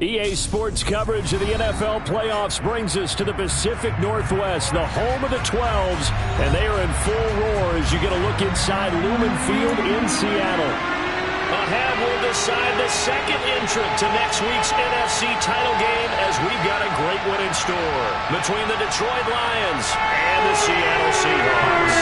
EA Sports coverage of the NFL playoffs brings us to the Pacific Northwest, the home of the 12s, and they are in full roar as you get a look inside Lumen Field in Seattle. Ahead, we'll decide the second entrant to next week's NFC title game as we've got a great one in store between the Detroit Lions and the Seattle Seahawks.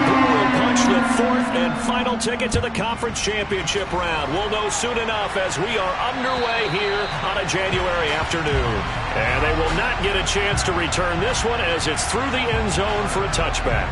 Who will punch the fourth and final ticket to the conference championship round? We'll know soon enough as we are underway here on a January afternoon. And they will not get a chance to return this one as it's through the end zone for a touchback.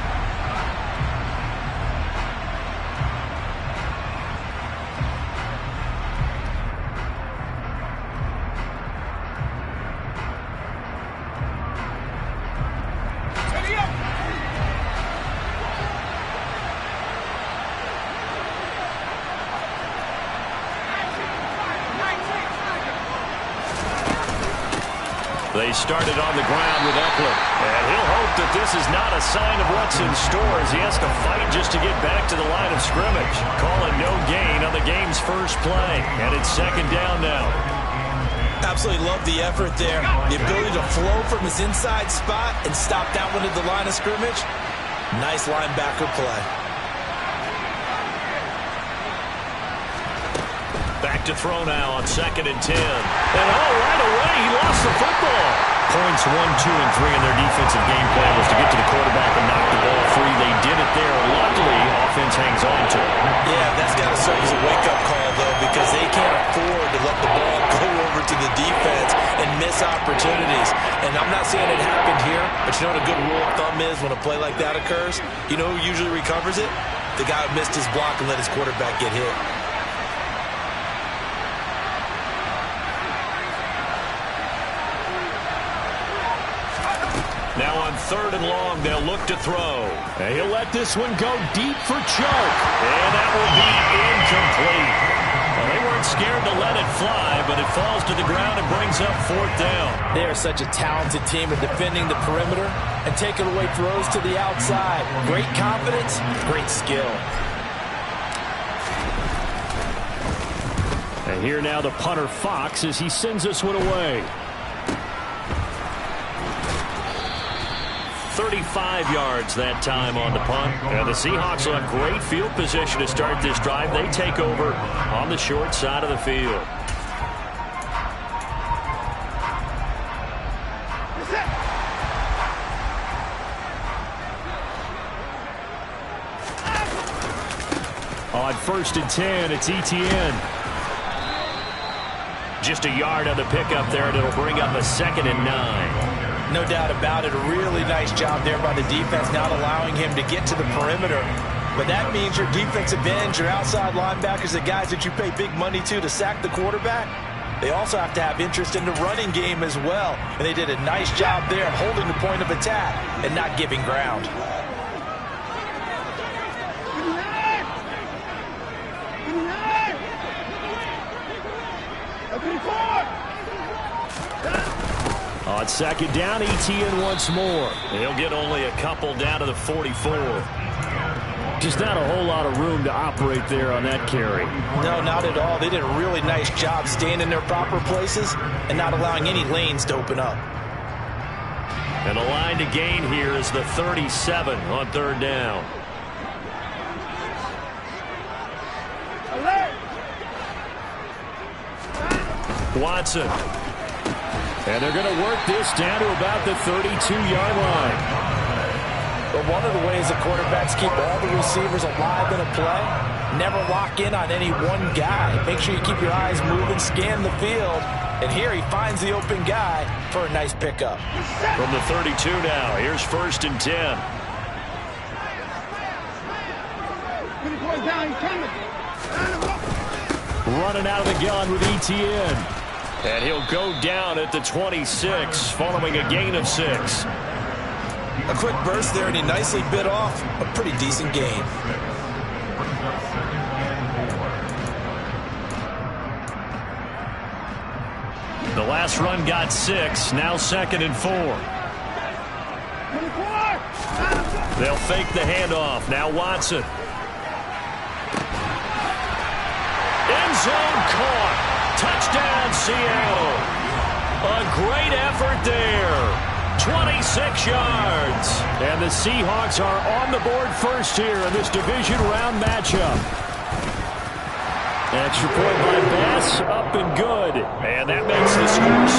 They started on the ground with Eckler, and he'll hope that this is not a sign of what's in store as he has to fight just to get back to the line of scrimmage. Calling no gain on the game's first play, and it's second down now. Absolutely love the effort there. The ability to flow from his inside spot and stop that one at the line of scrimmage. Nice linebacker play. Back to throw now on 2nd and 10. And right away, he lost the football. Points 1, 2, and 3 in their defensive game plan was to get to the quarterback and knock the ball free. They did it there. Luckily, offense hangs on to it. Yeah, that's got to serve as a wake-up call, though, because they can't afford to let the ball go over to the defense and miss opportunities. And I'm not saying it happened here, but you know what a good rule of thumb is when a play like that occurs? You know who usually recovers it? The guy who missed his block and let his quarterback get hit. Now on 3rd and long, they'll look to throw. And he'll let this one go deep for choke. And that will be incomplete. Well, they weren't scared to let it fly, but it falls to the ground and brings up 4th down. They are such a talented team at defending the perimeter and taking away throws to the outside. Great confidence, great skill. And here now the punter Fox as he sends this one away. 35 yards that time on the punt. And the Seahawks will have great field position to start this drive. They take over on the short side of the field. On 1st and 10, it's ETN. Just a yard on the pickup there, and it'll bring up a 2nd and 9. No doubt about it. A really nice job there by the defense, not allowing him to get to the perimeter. But that means your defensive ends, your outside linebackers, the guys that you pay big money to sack the quarterback, they also have to have interest in the running game as well. And they did a nice job there of holding the point of attack and not giving ground. On 2nd down, ETN once more. He'll get only a couple down to the 44. Just not a whole lot of room to operate there on that carry. No, not at all. They did a really nice job staying in their proper places and not allowing any lanes to open up. And the line to gain here is the 37 on 3rd down. Watson. And they're going to work this down to about the 32-yard line. But one of the ways the quarterbacks keep all the receivers alive in a play, never lock in on any one guy. Make sure you keep your eyes moving, scan the field. And here he finds the open guy for a nice pickup. From the 32 now, here's 1st and 10. Running out of the gun with ETN. And he'll go down at the 26 following a gain of 6. A quick burst there, and he nicely bit off a pretty decent gain. The last run got 6, now 2nd and 4. They'll fake the handoff. Now Watson. End zone caught. touchdown, Seattle. A great effort there. 26 yards. And the Seahawks are on the board first here in this division round matchup. Extra point by Bass, up and good. And that makes the score 7-0.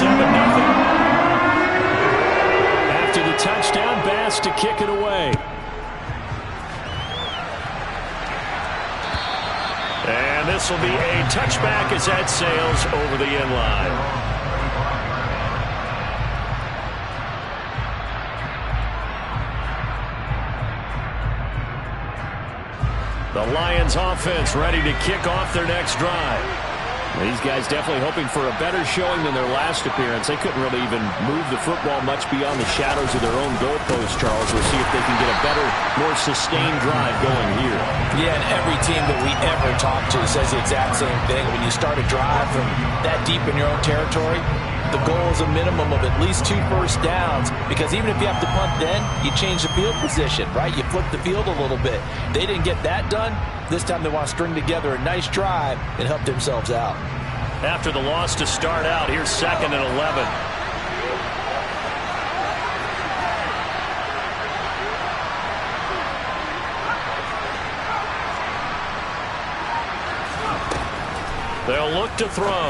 After the touchdown, Bass to kick it away. And this will be a touchback as that sails over the end line. The Lions offense ready to kick off their next drive. These guys definitely hoping for a better showing than their last appearance. They couldn't really even move the football much beyond the shadows of their own goalpost, Charles. We'll see if they can get a better, more sustained drive going here. Yeah, and every team that we ever talk to says the exact same thing. When you start a drive from that deep in your own territory, the goal is a minimum of at least 2 first downs, because even if you have to punt then, you change the field position, right? You flip the field a little bit. They didn't get that done. This time they want to string together a nice drive and help themselves out. After the loss to start out, here's 2nd and 11. They'll look to throw.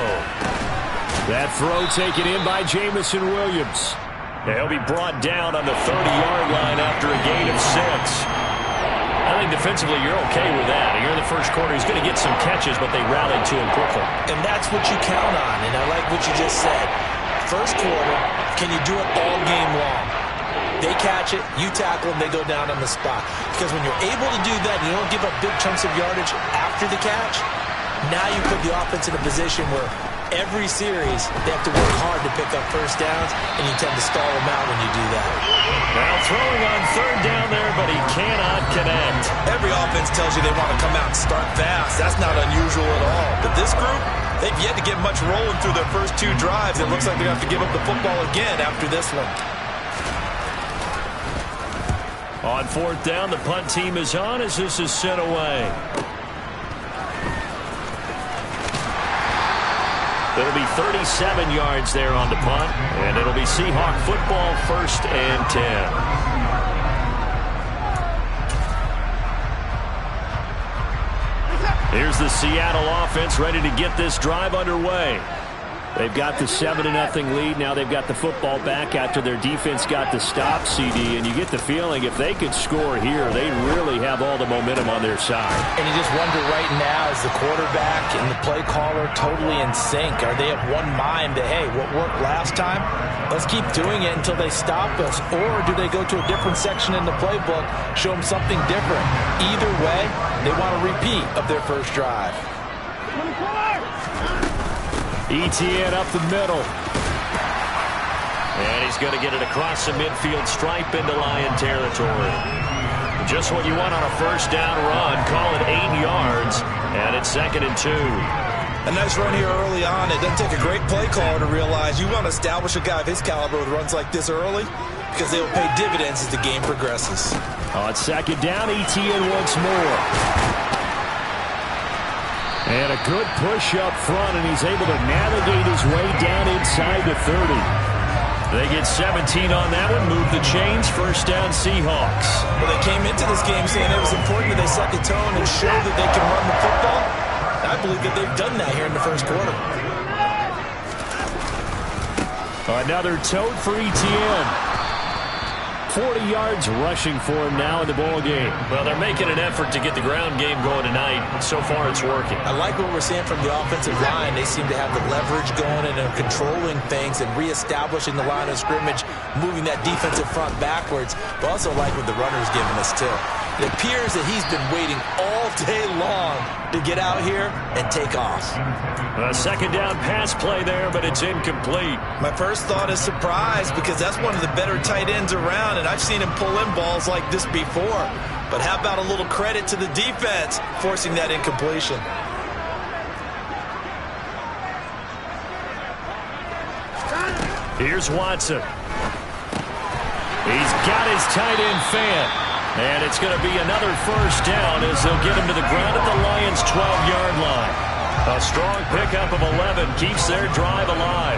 That throw taken in by Jamison Williams. He'll be brought down on the 30-yard line after a gain of 6. I think defensively you're okay with that. Here in the first quarter, he's going to get some catches, but they rallied to him quickly. And that's what you count on, and I like what you just said. First quarter, can you do it all game long? They catch it, you tackle them, they go down on the spot. Because when you're able to do that, and you don't give up big chunks of yardage after the catch, now you put the offense in a position where every series they have to work hard to pick up first downs, and you tend to stall them out when you do that. Now throwing on 3rd down there, but he cannot connect. Every offense tells you they want to come out and start fast. That's not unusual at all. But this group, they've yet to get much rolling through their first 2 drives. It looks like they're going to have to give up the football again after this one. On 4th down, the punt team is on as this is sent away. It'll be 37 yards there on the punt, and it'll be Seahawk football, 1st and 10. Here's the Seattle offense ready to get this drive underway. They've got the 7-0 lead. Now they've got the football back after their defense got the stop, CD. And you get the feeling if they could score here, they really have all the momentum on their side. And you just wonder right now, is the quarterback and the play caller totally in sync? Are they of one mind that, hey, what worked last time, let's keep doing it until they stop us? Or do they go to a different section in the playbook, show them something different? Either way, they want a repeat of their first drive. ETN up the middle. And he's going to get it across the midfield stripe into Lion territory. Just what you want on a first down run. Call it 8 yards. And it's 2nd and 2. A nice run here early on. It doesn't take a great play caller to realize you want to establish a guy of his caliber with runs like this early, because they will pay dividends as the game progresses. On 2nd down, ETN once more. And a good push up front, and he's able to navigate his way down inside the 30. They get 17 on that one, move the chains, 1st down Seahawks. Well, they came into this game saying it was important that they set the tone and show that they can run the football. I believe that they've done that here in the first quarter. Another tote for ETN. 40 yards rushing for him now in the ball game. Well, they're making an effort to get the ground game going tonight. So far, it's working. I like what we're seeing from the offensive line. They seem to have the leverage going and are controlling things and reestablishing the line of scrimmage, moving that defensive front backwards. But also like what the runner's giving us, too. It appears that he's been waiting all day long to get out here and take off. A 2nd down pass play there, but it's incomplete. My first thought is surprise, because that's one of the better tight ends around, and I've seen him pull in balls like this before. But how about a little credit to the defense forcing that incompletion? Here's Watson. He's got his tight end fan. And it's going to be another first down as they'll get him to the ground at the Lions' 12-yard line. A strong pickup of 11 keeps their drive alive.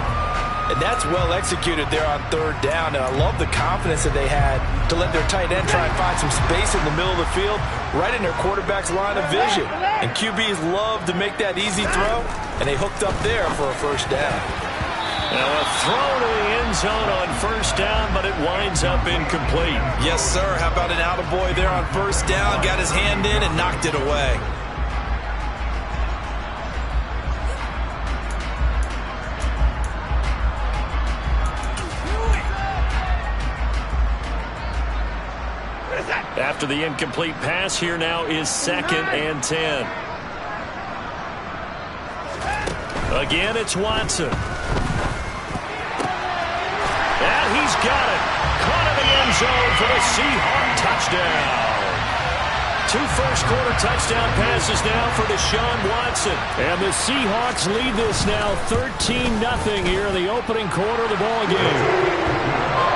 And that's well executed there on third down. And I love the confidence that they had to let their tight end try and find some space in the middle of the field, right in their quarterback's line of vision. And QBs love to make that easy throw, and they hooked up there for a first down. Now a throw to the end zone on first down, but it winds up incomplete. Yes, sir. How about an attaboy there on first down? Got his hand in and knocked it away. After the incomplete pass, here now is 2nd and 10. Again, it's Watson. And he's got it. Caught in the end zone for the Seahawk touchdown. 2 first-quarter touchdown passes now for Deshaun Watson. And the Seahawks lead this now 13-0 here in the opening quarter of the ball game.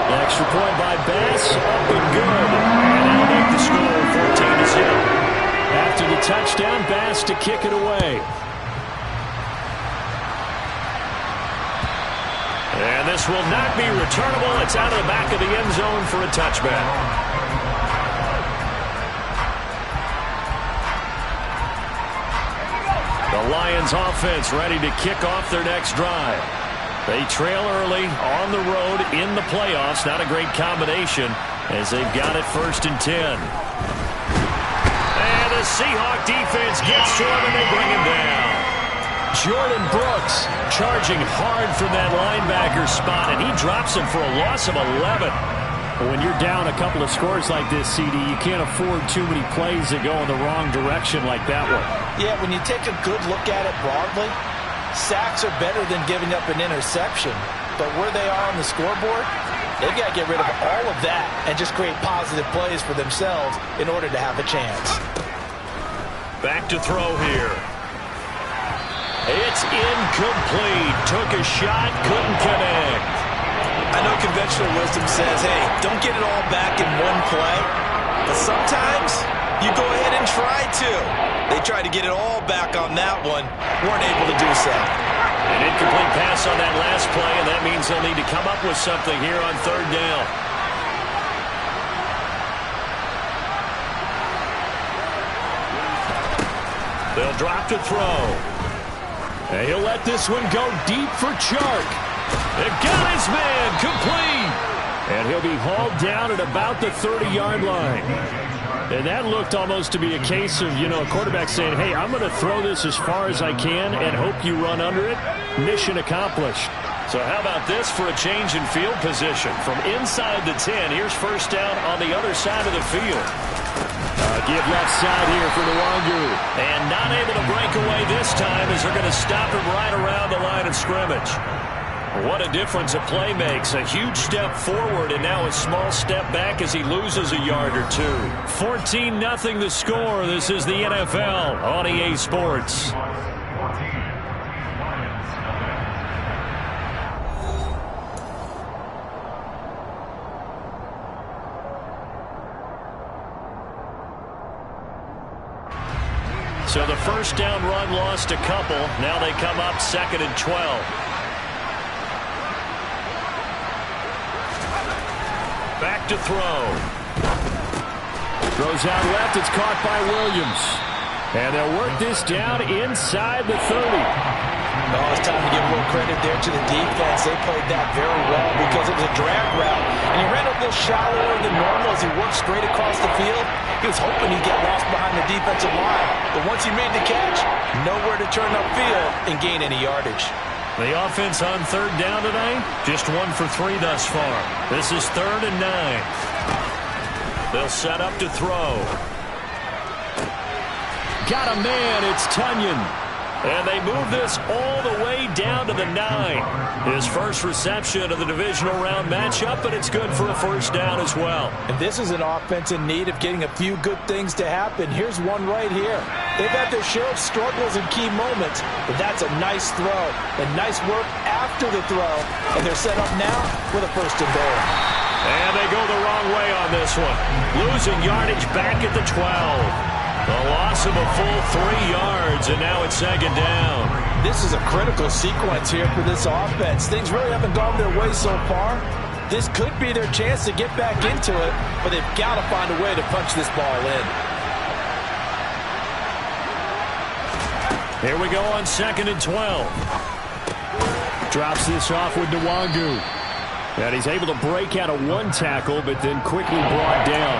The extra point by Bass, up and good. And they'll make the score 14-0. After the touchdown, Bass to kick it away. And this will not be returnable. It's out of the back of the end zone for a touchback. The Lions offense ready to kick off their next drive. They trail early on the road in the playoffs. Not a great combination as they've got it 1st and 10. And the Seahawk defense gets to him and they bring him down. Jordan Brooks charging hard from that linebacker spot, and he drops him for a loss of 11. When you're down a couple of scores like this, CD, you can't afford too many plays that go in the wrong direction like that one. Yeah, when you take a good look at it broadly, sacks are better than giving up an interception. But where they are on the scoreboard, they've got to get rid of all of that and just create positive plays for themselves in order to have a chance. Back to throw here. It's incomplete. Took a shot, couldn't connect. I know conventional wisdom says, hey, don't get it all back in one play. But sometimes you go ahead and try to. They tried to get it all back on that one. Weren't able to do so. An incomplete pass on that last play, and that means they'll need to come up with something here on third down. They'll drop to throw. And he'll let this one go deep for Chark. They got his man, complete. And he'll be hauled down at about the 30-yard line. And that looked almost to be a case of, a quarterback saying, hey, I'm going to throw this as far as I can and hope you run under it. Mission accomplished. So how about this for a change in field position? From inside the 10, here's first down on the other side of the field. Give left side here for the Wangu. And not able to break away this time as they're going to stop him right around the line of scrimmage. What a difference a play makes. A huge step forward and now a small step back as he loses a yard or two. 14-0 the score. This is the NFL on EA Sports. So the first down run lost a couple. Now they come up 2nd and 12. Back to throw. Throws out left. It's caught by Williams. And they'll work this down inside the 30. Oh, it's time to give a little credit there to the defense. They played that very well because it was a drag route. And he ran a little shallower than normal as he worked straight across the field. He was hoping he'd get lost behind the defensive line. But once he made the catch, nowhere to turn upfield and gain any yardage. The offense on third down today, just 1 for 3 thus far. This is 3rd and 9. They'll set up to throw. Got a man. It's Tunyon. And they move this all the way down to the 9. His first reception of the divisional round matchup, but it's good for a first down as well. And this is an offense in need of getting a few good things to happen. Here's one right here. They've had their share of struggles in key moments, but that's a nice throw. And nice work after the throw. And they're set up now with a first and goal. And they go the wrong way on this one. Losing yardage back at the 12. A loss of a full 3 yards, and now it's second down. This is a critical sequence here for this offense. Things really haven't gone their way so far. This could be their chance to get back into it, but they've got to find a way to punch this ball in. Here we go on 2nd and 12. Drops this off with Nwangu. And he's able to break out of 1 tackle, but then quickly brought down.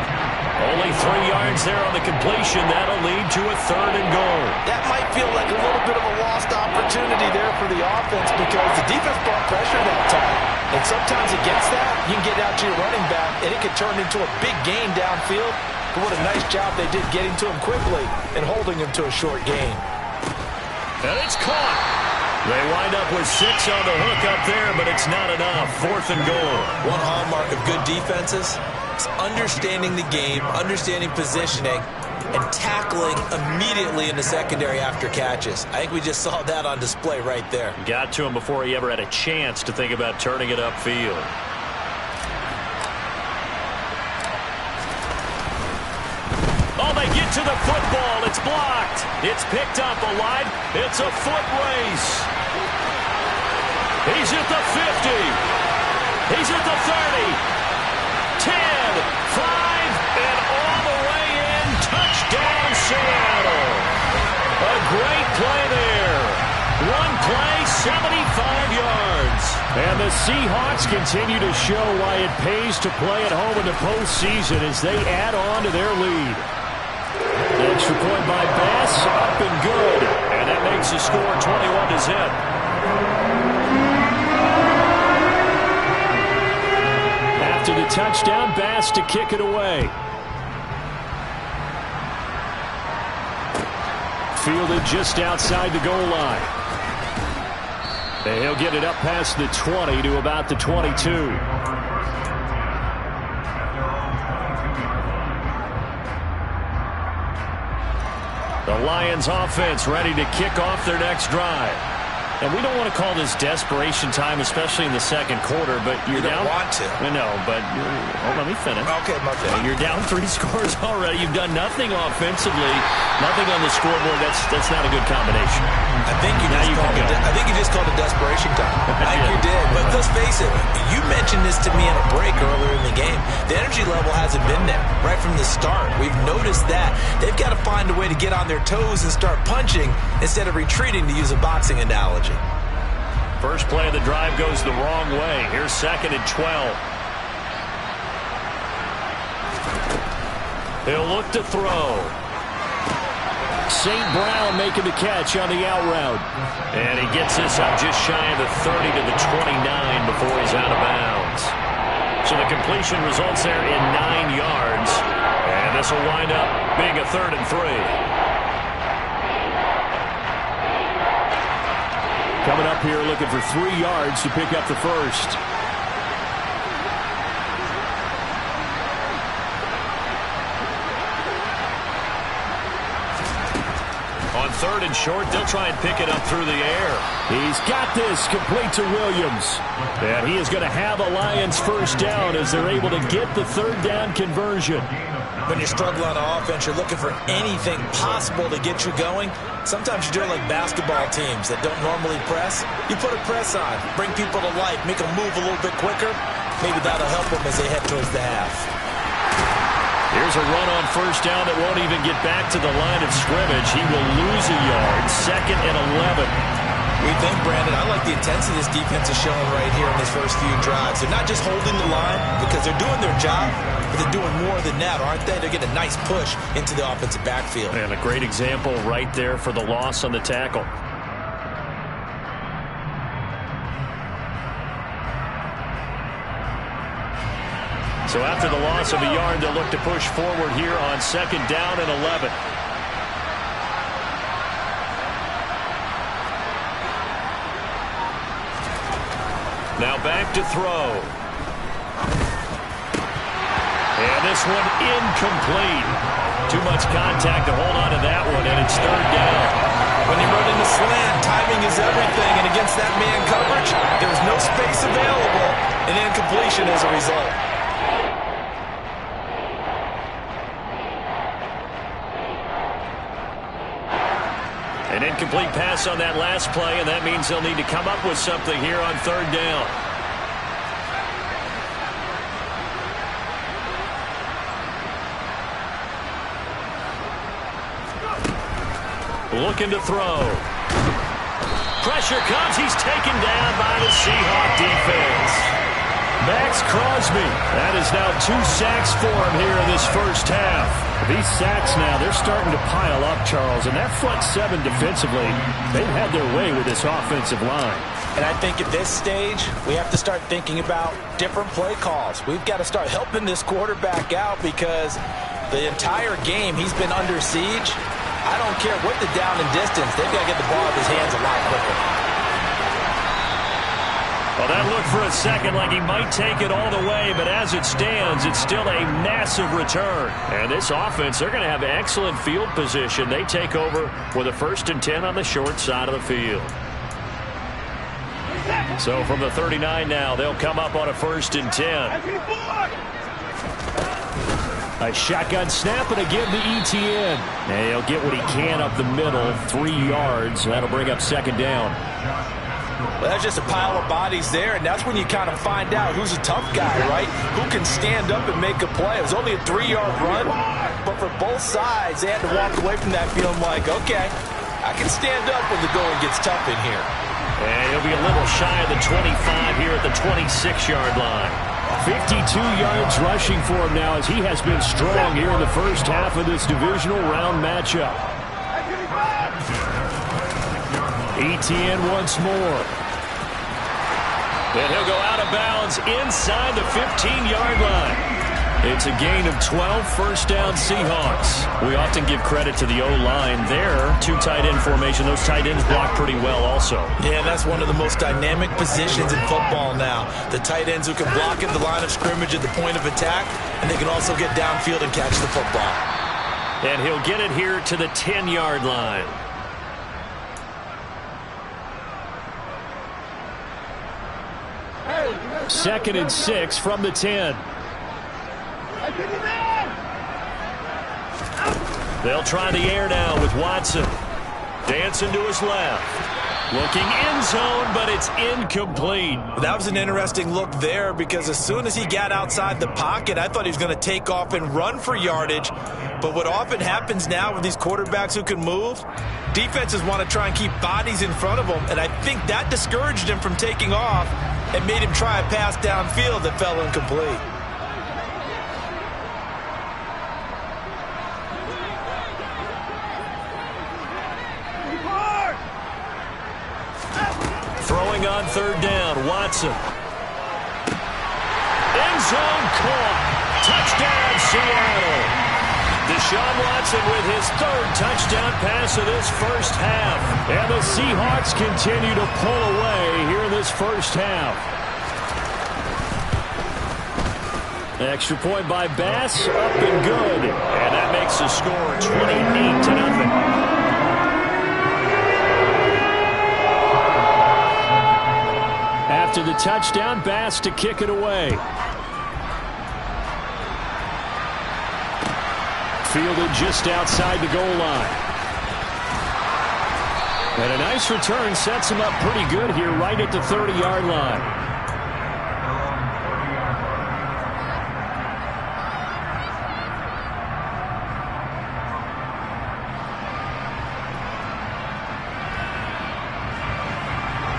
Only 3 yards there on the completion. That'll lead to a 3rd and goal. That might feel like a little bit of a lost opportunity there for the offense because the defense brought pressure that time. And sometimes against that, you can get out to your running back, and it could turn into a big gain downfield. But what a nice job they did getting to him quickly and holding him to a short gain. And it's caught. They wind up with 6 on the hook up there, but it's not enough. 4th and goal. One hallmark of good defenses is understanding the game, understanding positioning, and tackling immediately in the secondary after catches. I think we just saw that on display right there. Got to him before he ever had a chance to think about turning it upfield. Oh, they get to the football. It's blocked. It's picked up alive. It's a foot race. He's at the 50. He's at the 30. 10, 5, and all the way in. Touchdown, Seattle. A great play there. 1 play, 75 yards. And the Seahawks continue to show why it pays to play at home in the postseason as they add on to their lead. Extra point by Bass, up and good. And that makes the score 21-0. After the touchdown, Bass to kick it away. Fielded just outside the goal line. And he'll get it up past the 20 to about the 22. The Lions offense ready to kick off their next drive. And we don't want to call this desperation time, especially in the second quarter, but you're down. You don't want to. No, but let me finish. Okay, my bad. You're down 3 scores already. You've done nothing offensively, nothing on the scoreboard. That's not a good combination. I think you just called it desperation time. I think you did. But let's face it, you mentioned this to me in a break earlier in the game. The energy level hasn't been there right from the start. We've noticed that. They've got to find a way to get on their toes and start punching instead of retreating, to use a boxing analogy. First play of the drive goes the wrong way. Here's 2nd and 12. He'll look to throw. St. Brown making the catch on the out route. And he gets this up just shy of the 30 to the 29 before he's out of bounds. So the completion results there in 9 yards. And this will wind up being a 3rd and 3. Coming up here looking for 3 yards to pick up the first. On 3rd and short, they'll try and pick it up through the air. He's got this complete to Williams. And he is going to have a Lions first down as they're able to get the 3rd down conversion. When you struggle on offense, you're looking for anything possible to get you going. Sometimes you do it like basketball teams that don't normally press. You put a press on, bring people to life, make them move a little bit quicker. Maybe that'll help them as they head towards the half. Here's a run on first down that won't even get back to the line of scrimmage. He will lose a yard. 2nd and 11. We think, Brandon, I like the intensity this defense is showing right here in these first few drives. They're not just holding the line because they're doing their job, but they're doing more than that, aren't they? They're getting a nice push into the offensive backfield. And a great example right there for the loss on the tackle. So after the loss of a yard, they'll look to push forward here on 2nd down and 11. Now back to throw. And this one incomplete. Too much contact to hold on to that one, and it's 3rd down. When you run in the slant, timing is everything, and against that man coverage, there was no space available, and incompletion as a result. Incomplete pass on that last play, and that means they'll need to come up with something here on third down. Looking to throw. Pressure comes. He's taken down by the Seahawk defense. Max Crosby. That is now 2 sacks for him here in this first half. These sacks now, they're starting to pile up, Charles. And that front seven defensively, they've had their way with this offensive line. And I think at this stage, we have to start thinking about different play calls. We've got to start helping this quarterback out because the entire game he's been under siege. I don't care what the down and distance. They've got to get the ball out of his hands a lot quicker. Well, that looked for a second like he might take it all the way, but as it stands, it's still a massive return. And this offense, they're going to have excellent field position. They take over with a 1st and 10 on the short side of the field. So from the 39 now, they'll come up on a 1st and 10. A shotgun snap and again to ETN. And he'll get what he can up the middle, 3 yards. That'll bring up 2nd down. Well, that's just a pile of bodies there, and that's when you kind of find out who's a tough guy, right? Who can stand up and make a play. It was only a 3-yard run, but for both sides, they had to walk away from that feeling like, okay, I can stand up when the going gets tough in here. And he'll be a little shy of the 25 here at the 26-yard line. 52 yards rushing for him now as he has been strong here in the first half of this divisional round matchup. ETN once more. And he'll go out of bounds inside the 15-yard line. It's a gain of 12, 1st down Seahawks. We often give credit to the O-line there. 2 tight end formation. Those tight ends block pretty well also. Yeah, that's one of the most dynamic positions in football now. The tight ends who can block at the line of scrimmage at the point of attack, and they can also get downfield and catch the football. And he'll get it here to the 10-yard line. Second and 6 from the 10. They'll try the air now with Watson. Dancing to his left. Looking end zone, but it's incomplete. That was an interesting look there because as soon as he got outside the pocket, I thought he was going to take off and run for yardage. But what often happens now with these quarterbacks who can move, defenses want to try and keep bodies in front of them, and I think that discouraged him from taking off and made him try a pass downfield that fell incomplete. Throwing on 3rd down, Watson. End zone caught. Touchdown, Seattle. Deshaun Watson with his 3rd touchdown pass of this first half. And the Seahawks continue to pull away here in this first half. Extra point by Bass, up and good. And that makes the score 28-0. After the touchdown, Bass to kick it away. Fielded just outside the goal line. And a nice return sets him up pretty good here right at the 30-yard line.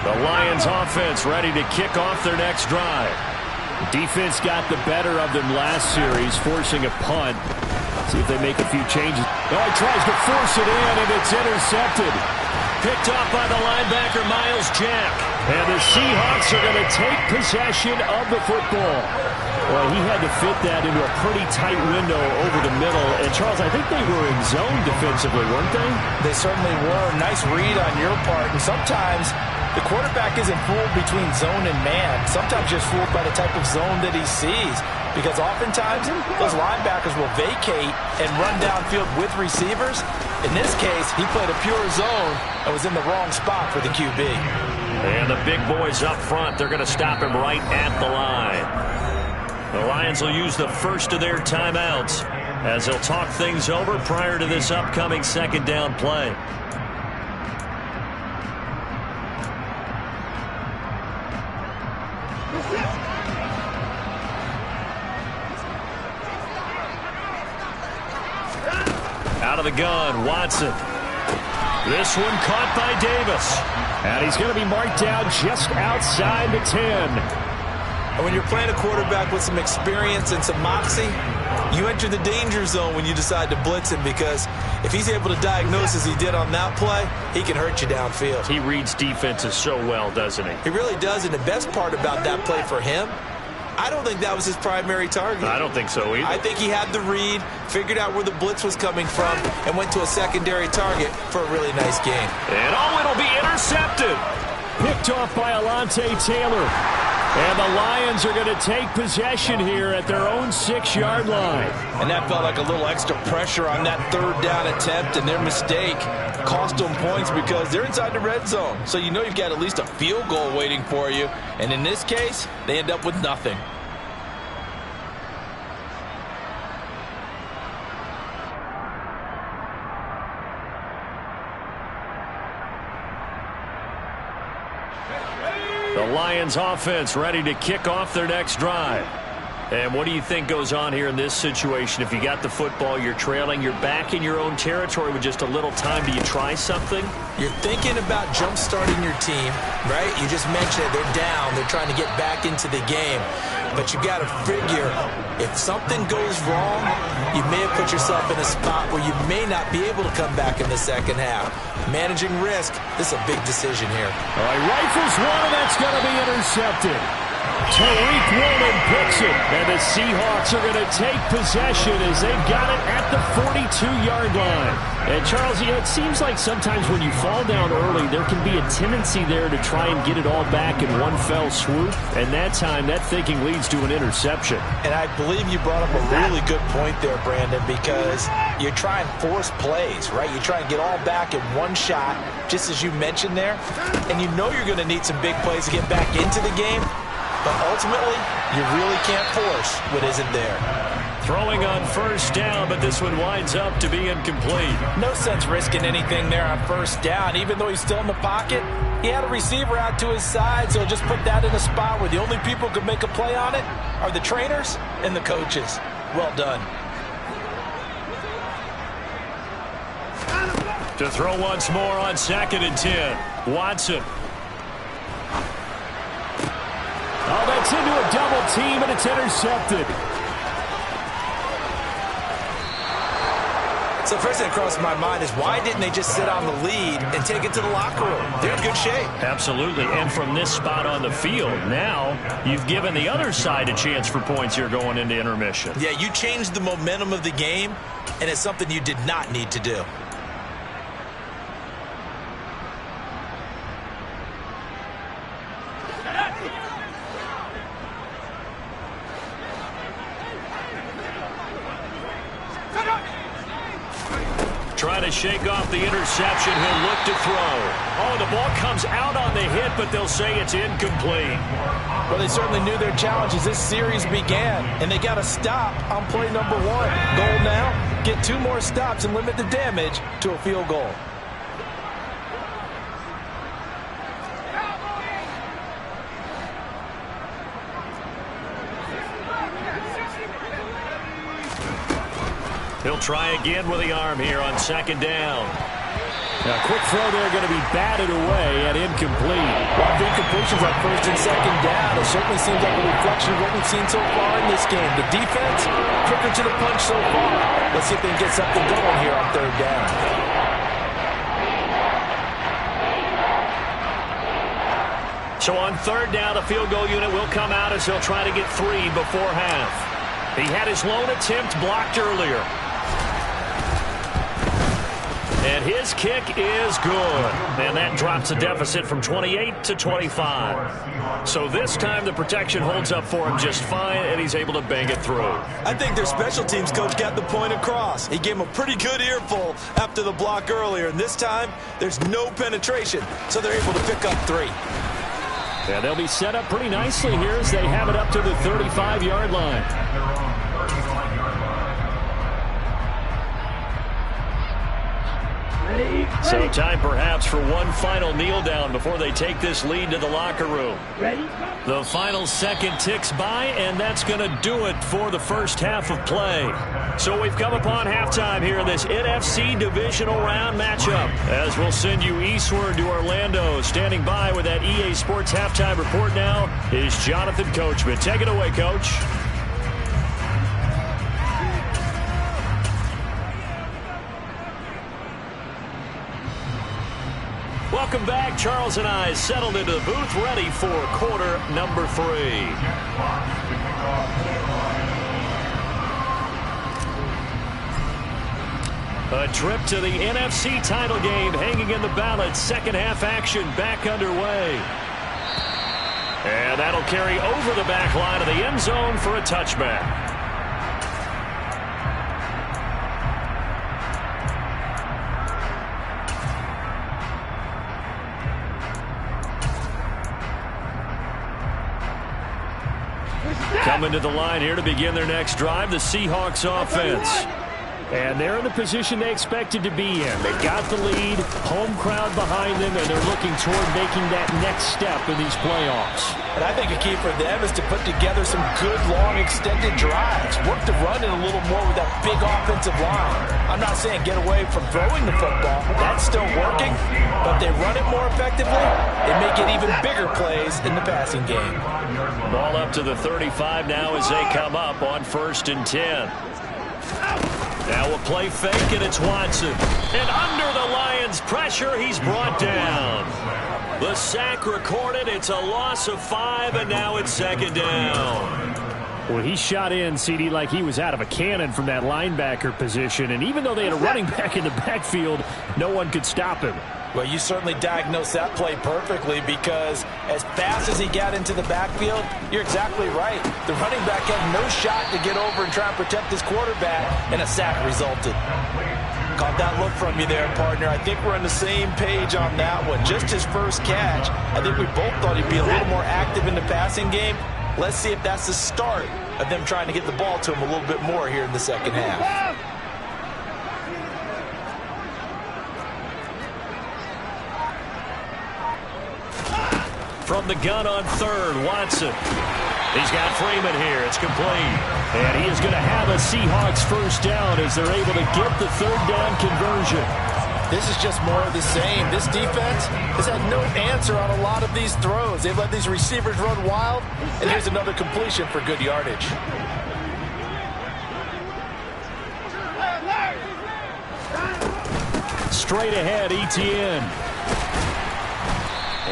The Lions offense ready to kick off their next drive. Defense got the better of them last series, forcing a punt. See if they make a few changes. Oh, he tries to force it in, and it's intercepted. Picked off by the linebacker, Miles Jack. And the Seahawks are going to take possession of the football. Well, he had to fit that into a pretty tight window over the middle. And, Charles, I think they were in zone defensively, weren't they? They certainly were. Nice read on your part. And sometimes the quarterback isn't fooled between zone and man. Sometimes just fooled by the type of zone that he sees. Because oftentimes, those linebackers will vacate and run downfield with receivers. In this case, he played a pure zone and was in the wrong spot for the QB. And the big boys up front, they're going to stop him right at the line. The Lions will use the first of their timeouts as they'll talk things over prior to this upcoming 2nd down play. of the gun. Watson. This one caught by Davis. And he's going to be marked down just outside the 10. And when you're playing a quarterback with some experience and some moxie, you enter the danger zone when you decide to blitz him, because if he's able to diagnose as he did on that play, he can hurt you downfield. He reads defenses so well, doesn't he? He really does, and the best part about that play for him, I don't think that was his primary target. I don't think so either. I think he had the read, figured out where the blitz was coming from, and went to a secondary target for a really nice game. And it'll be intercepted. Picked off by Alontae Taylor. And the Lions are going to take possession here at their own 6-yard line. And that felt like a little extra pressure on that third down attempt, and their mistake cost them points because they're inside the red zone. So you know you've got at least a field goal waiting for you. And in this case, they end up with nothing. The Lions offense ready to kick off their next drive. And what do you think goes on here in this situation? If you got the football, you're trailing, you're back in your own territory with just a little time. Do you try something? You're thinking about jump-starting your team, right? You just mentioned it. They're down. They're trying to get back into the game. But you got to figure, if something goes wrong, you may have put yourself in a spot where you may not be able to come back in the second half. Managing risk, this is a big decision here. All right, rifles one, and that's going to be intercepted. Tariq Woolen picks it, and the Seahawks are going to take possession as they've got it at the 42-yard line. And, Charles, you know, it seems like sometimes when you fall down early, there can be a tendency there to try and get it all back in one fell swoop. And that time, that thinking leads to an interception. And I believe you brought up a really good point there, Brandon, because you're trying to force plays, right? You try and get all back in one shot, just as you mentioned there. And you know you're going to need some big plays to get back into the game. But ultimately, you really can't force what isn't there. Throwing on first down, but this one winds up to be incomplete. No sense risking anything there on first down. Even though he's still in the pocket, he had a receiver out to his side, so just put that in a spot where the only people who could make a play on it are the trainers and the coaches. Well done. To throw once more on 2nd and 10. Watson. Oh, that's into a double team, and it's intercepted. So first thing that crossed my mind is, why didn't they just sit on the lead and take it to the locker room? They're in good shape. Absolutely, and from this spot on the field, now you've given the other side a chance for points here going into intermission. Yeah, you changed the momentum of the game, and it's something you did not need to do. Trying to shake off the interception. He'll look to throw. Oh, the ball comes out on the hit, but they'll say it's incomplete. Well, they certainly knew their challenge as this series began, and they got to stop on play number 1. Goal now, get 2 more stops and limit the damage to a field goal. He'll try again with the arm here on 2nd down. Now, quick throw there going to be batted away and incomplete. Well, the incompletions on 1st and 2nd down, it certainly seems like a reflection of what we've seen so far in this game. The defense, quicker to the punch so far. Let's see if they can get something going here on 3rd down. So on 3rd down, the field goal unit will come out as they'll try to get 3 before half. He had his lone attempt blocked earlier. And his kick is good. And that drops the deficit from 28 to 25. So this time the protection holds up for him just fine, and he's able to bang it through. I think their special teams coach got the point across. He gave him a pretty good earful after the block earlier. And this time, there's no penetration. So they're able to pick up 3. Yeah, they'll be set up pretty nicely here as they have it up to the 35-yard line. So time perhaps for one final kneel down before they take this lead to the locker room. The final second ticks by, and that's going to do it for the first half of play. So we've come upon halftime here in this NFC divisional round matchup, as we'll send you eastward to Orlando. Standing by with that EA Sports halftime report now is Jonathan Coachman. Take it away, Coach. Welcome back. Charles and I settled into the booth, ready for quarter number 3. A trip to the NFC title game hanging in the balance. Second half action back underway. And that'll carry over the back line of the end zone for a touchback. Coming to the line here to begin their next drive, the Seahawks offense. And they're in the position they expected to be in. They've got the lead, home crowd behind them, and they're looking toward making that next step in these playoffs. And I think a key for them is to put together some good, long, extended drives. Work the run in a little more with that big offensive line. I'm not saying get away from throwing the football. That's still working. But if they run it more effectively, they may get even bigger plays in the passing game. Ball up to the 35 now as they come up on 1st and 10. Now a play fake, and it's Watson. And under the Lions' pressure, he's brought down. The sack recorded. It's a loss of 5, and now it's 2nd down. Well, he shot in, CD, like he was out of a cannon from that linebacker position. And even though they had a running back in the backfield, no one could stop him. Well, you certainly diagnosed that play perfectly, because as fast as he got into the backfield, you're exactly right. The running back had no shot to get over and try and protect his quarterback, and a sack resulted. Caught that look from you there, partner. I think we're on the same page on that one. Just his first catch. I think we both thought he'd be a little more active in the passing game. Let's see if that's the start of them trying to get the ball to him a little bit more here in the second half. From the gun on 3rd, Watson. He's got Freeman here. It's complete. And he is going to have a Seahawks first down as they're able to get the 3rd down conversion. This is just more of the same. This defense has had no answer on a lot of these throws. They've let these receivers run wild, and here's another completion for good yardage. Straight ahead, Etienne.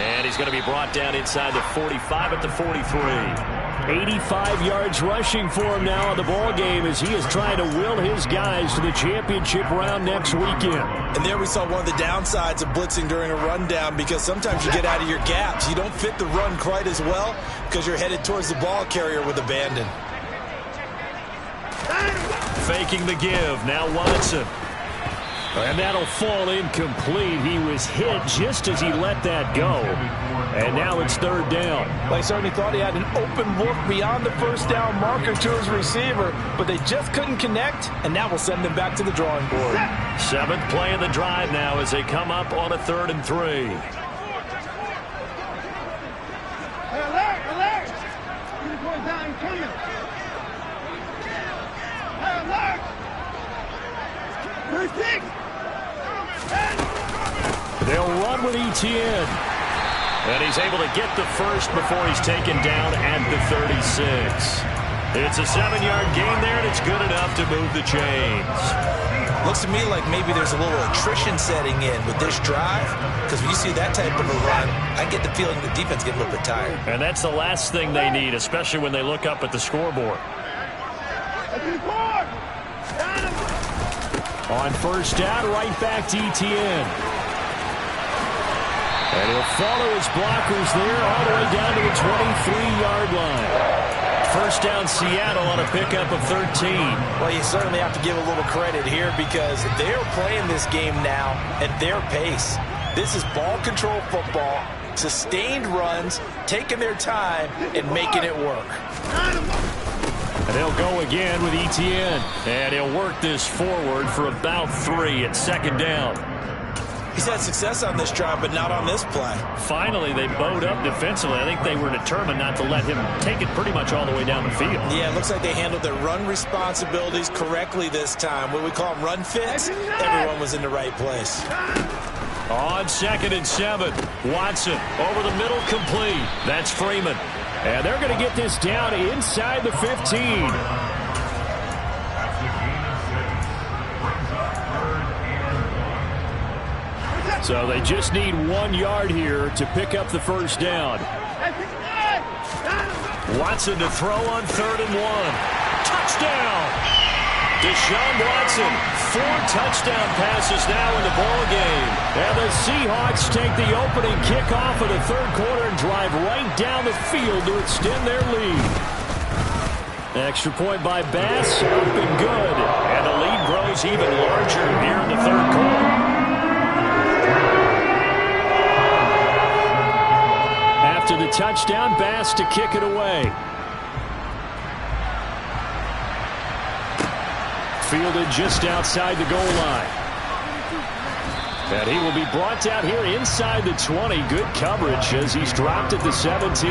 And he's going to be brought down inside the 45 at the 43. 85 yards rushing for him now in the ball game as he is trying to will his guys to the championship round next weekend. And there we saw one of the downsides of blitzing during a rundown, because sometimes you get out of your gaps. You don't fit the run quite as well because you're headed towards the ball carrier with abandon. Faking the give. Now Watson. And that'll fall incomplete. He was hit just as he let that go. And now it's 3rd down. Well, he certainly thought he had an open look beyond the first down marker to his receiver, but they just couldn't connect, and that will send them back to the drawing board. 7th play of the drive now as they come up on a 3rd and 3. Alert! Alert! Unicorn down coming! Alert! First 6! They'll run with Etienne. And he's able to get the first before he's taken down at the 36. It's a 7-yard gain there, and it's good enough to move the chains. Looks to me like maybe there's a little attrition setting in with this drive, because when you see that type of a run, I get the feeling the defense gets a little bit tired. And that's the last thing they need, especially when they look up at the scoreboard. On 1st down, right back to Etienne. And he'll follow his blockers there all the way down to the 23-yard line. First down, Seattle on a pickup of 13. Well, you certainly have to give a little credit here, because they're playing this game now at their pace. This is ball control football, sustained runs, taking their time, and making it work. And they'll go again with Etienne. And he'll work this forward for about 3 at 2nd down. He's had success on this drive, but not on this play. Finally, they bowed up defensively. I think they were determined not to let him take it pretty much all the way down the field. Yeah, it looks like they handled their run responsibilities correctly this time. What we call them run fits, everyone was in the right place. On 2nd and 7, Watson over the middle, complete. That's Freeman. And they're going to get this down inside the 15. So they just need 1 yard here to pick up the first down. Watson to throw on 3rd and 1. Touchdown! Deshaun Watson, 4 touchdown passes now in the ball game. And the Seahawks take the opening kickoff of the 3rd quarter and drive right down the field to extend their lead. Extra point by Bass, up and good. And the lead grows even larger here in the 3rd quarter. After the touchdown, Bass to kick it away. Fielded just outside the goal line. And he will be brought down here inside the 20. Good coverage as he's dropped at the 17.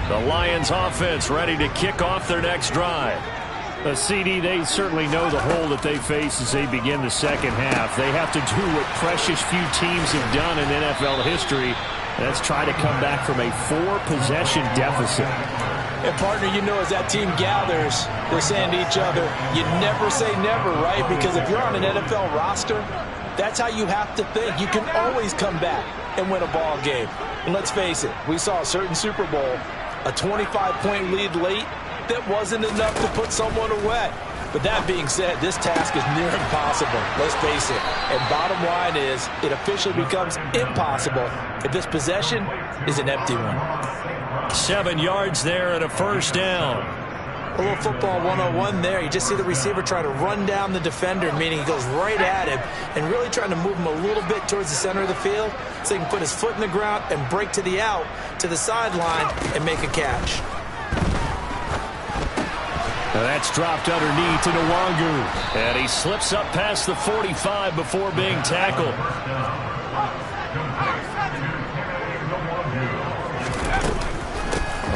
The Lions offense ready to kick off their next drive. A CD, they certainly know the hole that they face as they begin the second half. They have to do what precious few teams have done in NFL history. That's try to come back from a 4-possession deficit. And partner, you know, as that team gathers, they're saying to each other, you never say never, right? Because if you're on an NFL roster, that's how you have to think. You can always come back and win a ball game. And let's face it, we saw a certain Super Bowl, a 25-point lead late, that wasn't enough to put someone away. But that being said, this task is near impossible. Let's face it. And bottom line is, it officially becomes impossible if this possession is an empty one. 7 yards there and a first down. A little football 101 there. You just see the receiver trying to run down the defender, meaning he goes right at him and really trying to move him a little bit towards the center of the field so he can put his foot in the ground and break to the out, to the sideline, and make a catch. Now that's dropped underneath to Nwangu. And he slips up past the 45 before being tackled.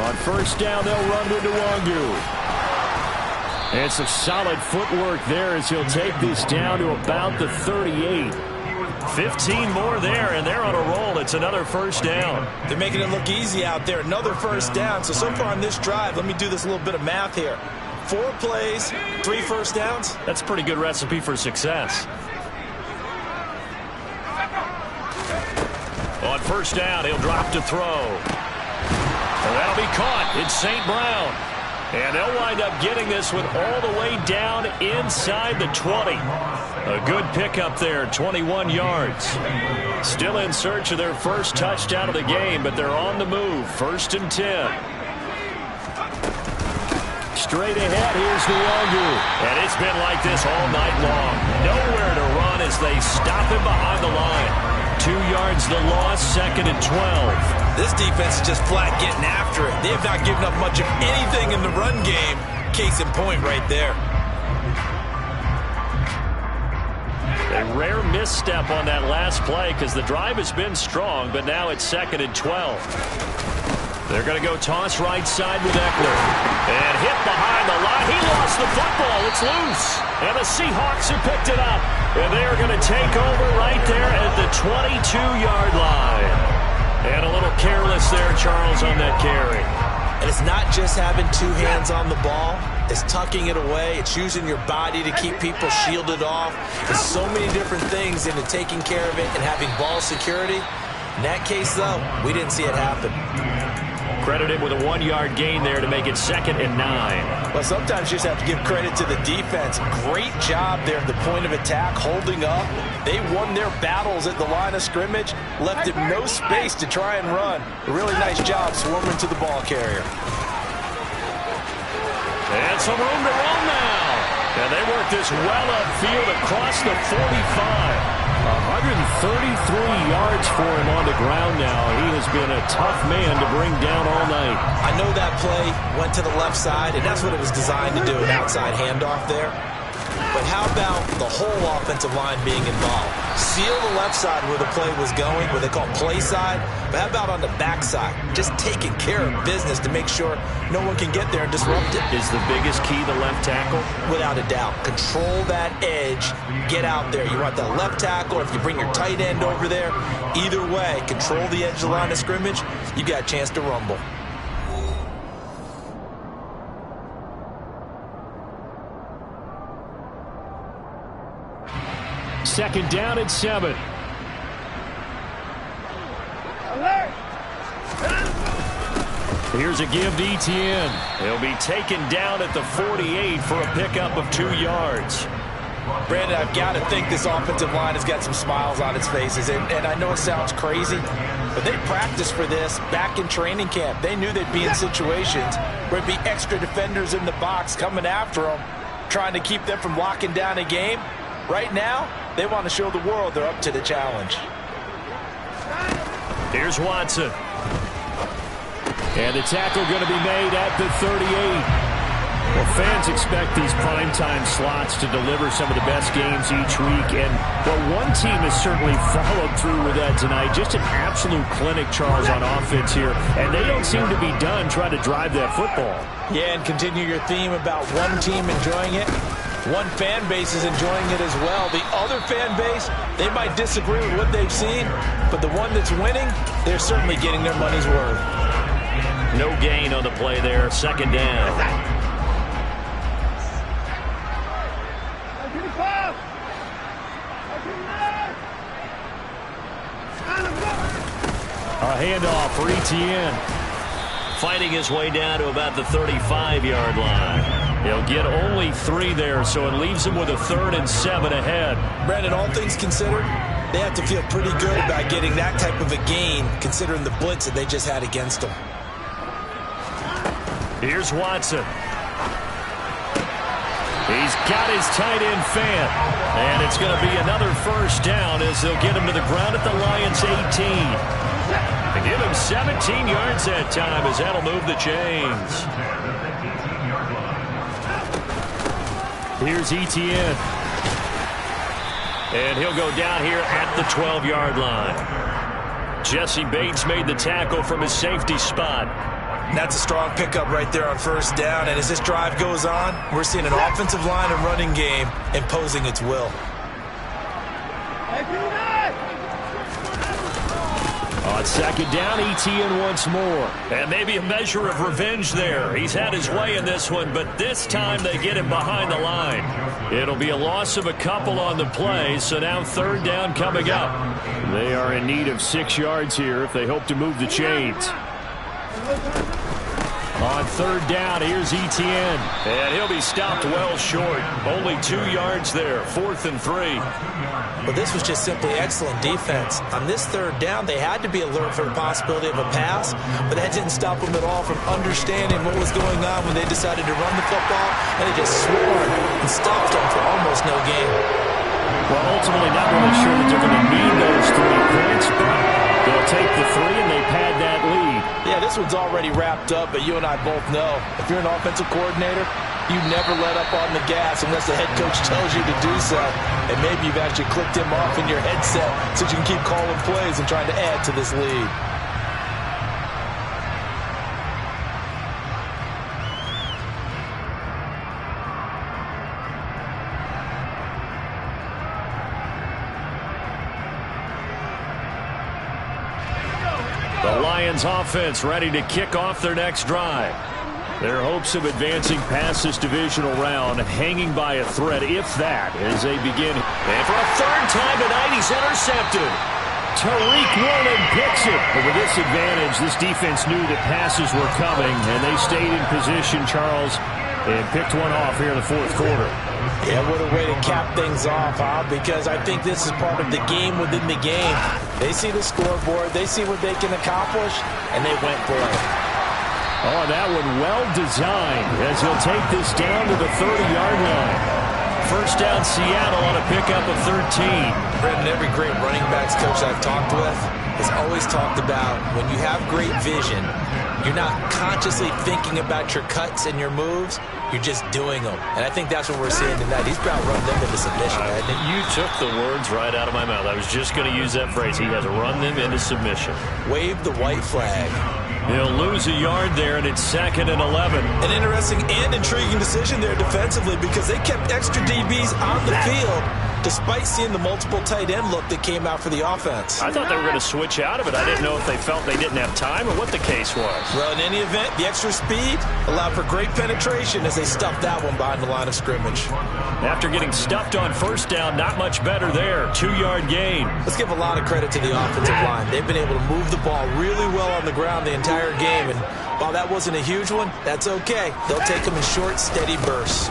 On first down, they'll run to Nwangu. And some solid footwork there as he'll take this down to about the 38. 15 more there, and they're on a roll. It's another first down. They're making it look easy out there. Another first down. So far on this drive, let me do this little bit of math here. 4 plays, 3 first downs. That's a pretty good recipe for success. On first down, he'll drop to throw. And that'll be caught. It's St. Brown. And they'll wind up getting this one all the way down inside the 20. A good pickup there, 21 yards. Still in search of their first touchdown of the game, but they're on the move. 1st and 10. Straight ahead, here's Nwangu. And it's been like this all night long. Nowhere to run as they stop him behind the line. 2 yards the loss, 2nd and 12. This defense is just flat getting after it. They have not given up much of anything in the run game. Case in point right there. A rare misstep on that last play because the drive has been strong, but now it's 2nd and 12. They're going to go toss right side with Eckler. And hit behind the line. He lost the football. It's loose. And the Seahawks have picked it up. And they are going to take over right there at the 22-yard line. And a little careless there, Charles, on that carry. And it's not just having 2 hands on the ball. It's tucking it away. It's using your body to keep people shielded off. There's so many different things into taking care of it and having ball security. In that case, though, we didn't see it happen. Credited with a 1-yard gain there to make it 2nd and 9. Well, sometimes you just have to give credit to the defense. Great job there at the point of attack, holding up. They won their battles at the line of scrimmage, left him no space to try and run. A really nice job swarming to the ball carrier. And some room to run now. And they work this well upfield across the 45. 133 yards for him on the ground now. He has been a tough man to bring down all night. I know that play went to the left side, and that's what it was designed to do, an outside handoff there. But how about the whole offensive line being involved? Seal the left side where the play was going, what they call play side. But how about on the back side? Just taking care of business to make sure no one can get there and disrupt it. Is the biggest key the left tackle? Without a doubt. Control that edge. Get out there. You want that left tackle, or if you bring your tight end over there, either way, control the edge of the line of scrimmage, you got a chance to rumble. Second down at 7. Alert! Here's a give to Etienne. He'll be taken down at the 48 for a pickup of 2 yards. Brandon, I've got to think this offensive line has got some smiles on its faces. And I know it sounds crazy, but they practiced for this back in training camp. They knew they'd be in situations where it'd be extra defenders in the box coming after them, trying to keep them from locking down a game. Right now, they want to show the world they're up to the challenge. Here's Watson. And the tackle going to be made at the 38. Well, fans expect these primetime slots to deliver some of the best games each week. And one team has certainly followed through with that tonight. Just an absolute clinic, Charles, on offense here. And they don't seem to be done trying to drive that football. Yeah, and continue your theme about one team enjoying it. One fan base is enjoying it as well. The other fan base, they might disagree with what they've seen, but the one that's winning, they're certainly getting their money's worth. No gain on the play there. Second down. A handoff for Etienne. Fighting his way down to about the 35-yard line. He'll get only 3 there, so it leaves him with a 3rd and 7 ahead. Brandon, all things considered, they have to feel pretty good about getting that type of a gain, considering the blitz that they just had against them. Here's Watson. He's got his tight end fan. And it's going to be another first down as they'll get him to the ground at the Lions' 18. They give him 17 yards that time as that'll move the chains. Here's Etienne. And he'll go down here at the 12-yard line. Jesse Bates made the tackle from his safety spot. That's a strong pickup right there on first down. And as this drive goes on, we're seeing an offensive line and running game imposing its will. On second down, Etienne once more. And maybe a measure of revenge there. He's had his way in this one, but this time they get him behind the line. It'll be a loss of a couple on the play, so now third down coming up. They are in need of 6 yards here if they hope to move the chains. On third down, here's Etienne. And he'll be stopped well short. Only 2 yards there, 4th and 3. But this was just simply excellent defense. On this third down, they had to be alert for the possibility of a pass, but that didn't stop them at all from understanding what was going on when they decided to run the football, and they just swarmed and stopped them for almost no gain. Well, ultimately not really sure that they're going to need those 3 points, but they'll take the 3 and they pad that lead. Yeah, this one's already wrapped up, but you and I both know if you're an offensive coordinator, you never let up on the gas unless the head coach tells you to do so. And maybe you've actually clicked him off in your headset so you can keep calling plays and trying to add to this lead. The Lions offense ready to kick off their next drive. Their hopes of advancing past this divisional round hanging by a thread, if that, as they begin. And for a 3rd time tonight, he's intercepted. Tariq Woolen picks it. But with this advantage, this defense knew that passes were coming, and they stayed in position, Charles, and picked one off here in the 4th quarter. Yeah, what a way to cap things off, huh? Because I think this is part of the game within the game. They see the scoreboard, they see what they can accomplish, and they went for it. Oh, that one well designed as he'll take this down to the 30-yard line. First down Seattle on a pickup of 13. Brendan, every great running backs coach I've talked with has always talked about when you have great vision, you're not consciously thinking about your cuts and your moves. You're just doing them. And I think that's what we're seeing tonight. He's about run them into submission. You took the words right out of my mouth. I was just going to use that phrase. He has run them into submission. Wave the white flag. He'll lose a yard there, and it's 2nd and 11. An interesting and intriguing decision there defensively because they kept extra DBs on the field despite seeing the multiple tight end look that came out for the offense. I thought they were going to switch out of it. I didn't know if they felt they didn't have time or what the case was. Well, in any event, the extra speed allowed for great penetration as they stuffed that one behind the line of scrimmage. After getting stuffed on first down, not much better there. 2-yard gain. Let's give a lot of credit to the offensive line. They've been able to move the ball really well on the ground the entire game, and while that wasn't a huge one, that's okay. They'll take them in short, steady bursts.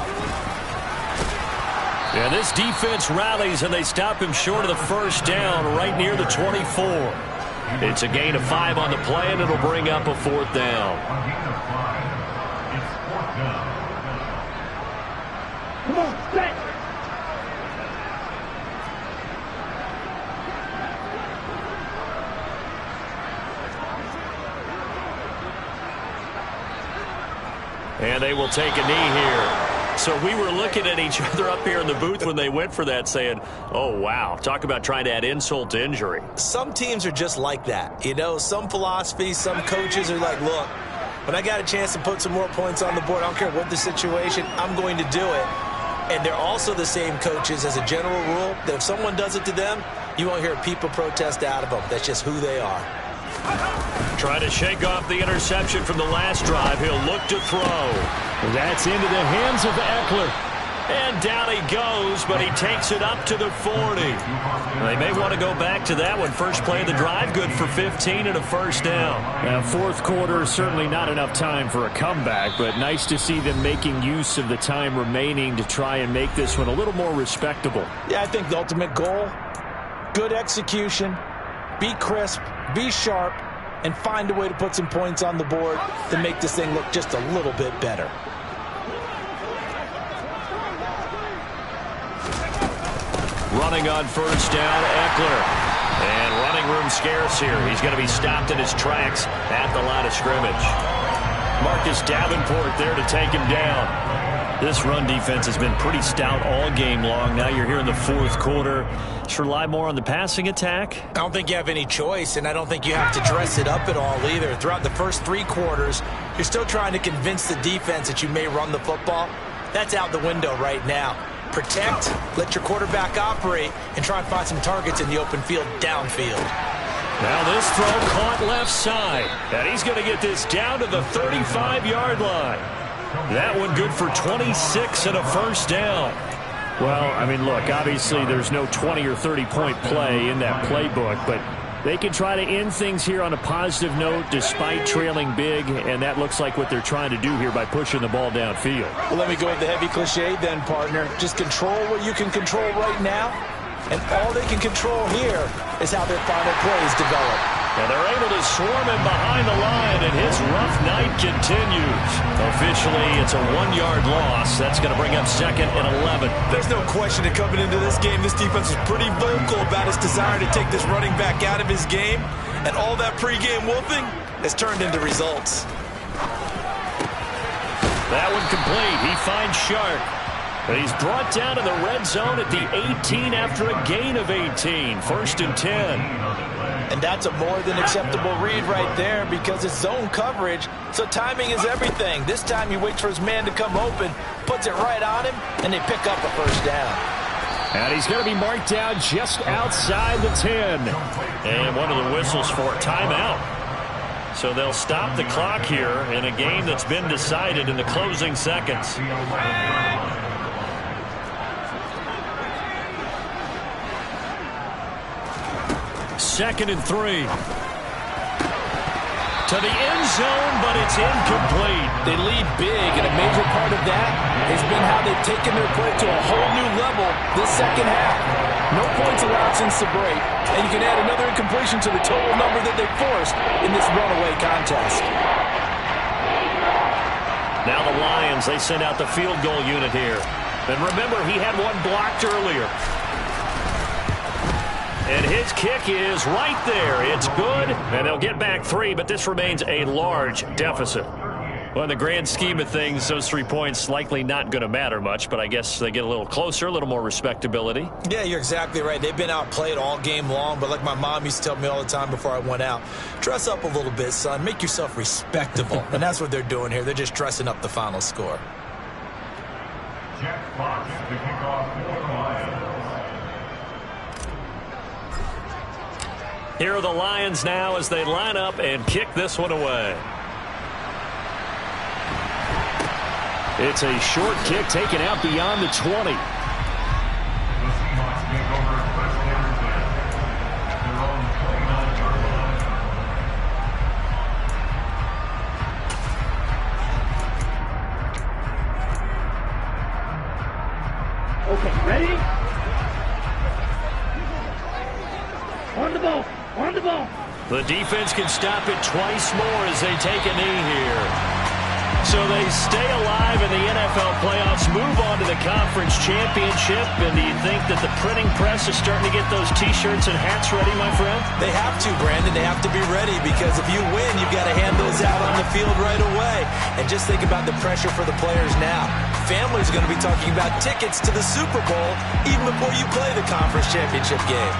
Yeah, this defense rallies, and they stop him short of the first down right near the 24. It's a gain of 5 on the play, and it'll bring up a 4th down. Come on, set. And they will take a knee here. So we were looking at each other up here in the booth when they went for that saying, oh, wow, talk about trying to add insult to injury. Some teams are just like that. You know, some philosophies, some coaches are like, look, when I got a chance to put some more points on the board, I don't care what the situation, I'm going to do it. And they're also the same coaches as a general rule that if someone does it to them, you won't hear people protest out of them. That's just who they are. Trying to shake off the interception from the last drive. He'll look to throw. That's into the hands of Eckler. And down he goes, but he takes it up to the 40. They may want to go back to that one. First play of the drive, good for 15 and a first down. Now, fourth quarter, certainly not enough time for a comeback, but nice to see them making use of the time remaining to try and make this one a little more respectable. Yeah, I think the ultimate goal, good execution, be crisp, be sharp, and find a way to put some points on the board to make this thing look just a little bit better. Running on first down, Eckler. And running room scarce here. He's going to be stopped in his tracks at the line of scrimmage. Marcus Davenport there to take him down. This run defense has been pretty stout all game long. Now you're here in the fourth quarter. Just rely more on the passing attack. I don't think you have any choice, and I don't think you have to dress it up at all either. Throughout the first 3 quarters, you're still trying to convince the defense that you may run the football. That's out the window right now. Protect, let your quarterback operate, and try and find some targets in the open field downfield. Now this throw caught left side. And he's going to get this down to the 35-yard line. That one good for 26 and a first down. Well, I mean, look, obviously there's no 20 or 30-point play in that playbook, but they can try to end things here on a positive note despite trailing big, and that looks like what they're trying to do here by pushing the ball downfield. Well, let me go with the heavy cliche then, partner. Just control what you can control right now, and all they can control here is how their final plays develop. And they're able to swarm him behind the line, and his rough night continues. Officially, it's a 1-yard loss. That's going to bring up 2nd and 11. There's no question that coming into this game, this defense is pretty vocal about its desire to take this running back out of his game, and all that pregame wolfing has turned into results. That one complete. He finds Sharp. But he's brought down to the red zone at the 18 after a gain of 18. 1st and 10. And that's a more than acceptable read right there because it's zone coverage, so timing is everything. This time he waits for his man to come open, puts it right on him, and they pick up a first down. And he's going to be marked down just outside the 10. And one of the whistles for a timeout. So they'll stop the clock here in a game that's been decided in the closing seconds. 2nd and 3. To the end zone, but it's incomplete. They lead big, and a major part of that has been how they've taken their play to a whole new level this second half. No points allowed since the break, and you can add another incompletion to the total number that they forced in this runaway contest. Now the Lions, they send out the field goal unit here. And remember, he had one blocked earlier. And his kick is right there. It's good, and they'll get back 3, but this remains a large deficit. Well, in the grand scheme of things, those 3 points likely not going to matter much, but I guess they get a little closer, a little more respectability. Yeah, you're exactly right. They've been outplayed all game long, but like my mom used to tell me all the time before I went out, dress up a little bit, son. Make yourself respectable. And that's what they're doing here. They're just dressing up the final score. Jack Fox, the kickoff for the Lions. Here are the Lions now as they line up and kick this one away. It's a short kick taken out beyond the 20. The Seahawks take over first down at their own 29-yard line. Okay, ready? On the ball. On the ball. The defense can stop it twice more as they take a knee here. So they stay alive in the NFL playoffs, move on to the conference championship. And do you think that the printing press is starting to get those T-shirts and hats ready, my friend? They have to, Brandon. They have to be ready because if you win, you've got to hand those out on the field right away. And just think about the pressure for the players now. Families are going to be talking about tickets to the Super Bowl even before you play the conference championship game.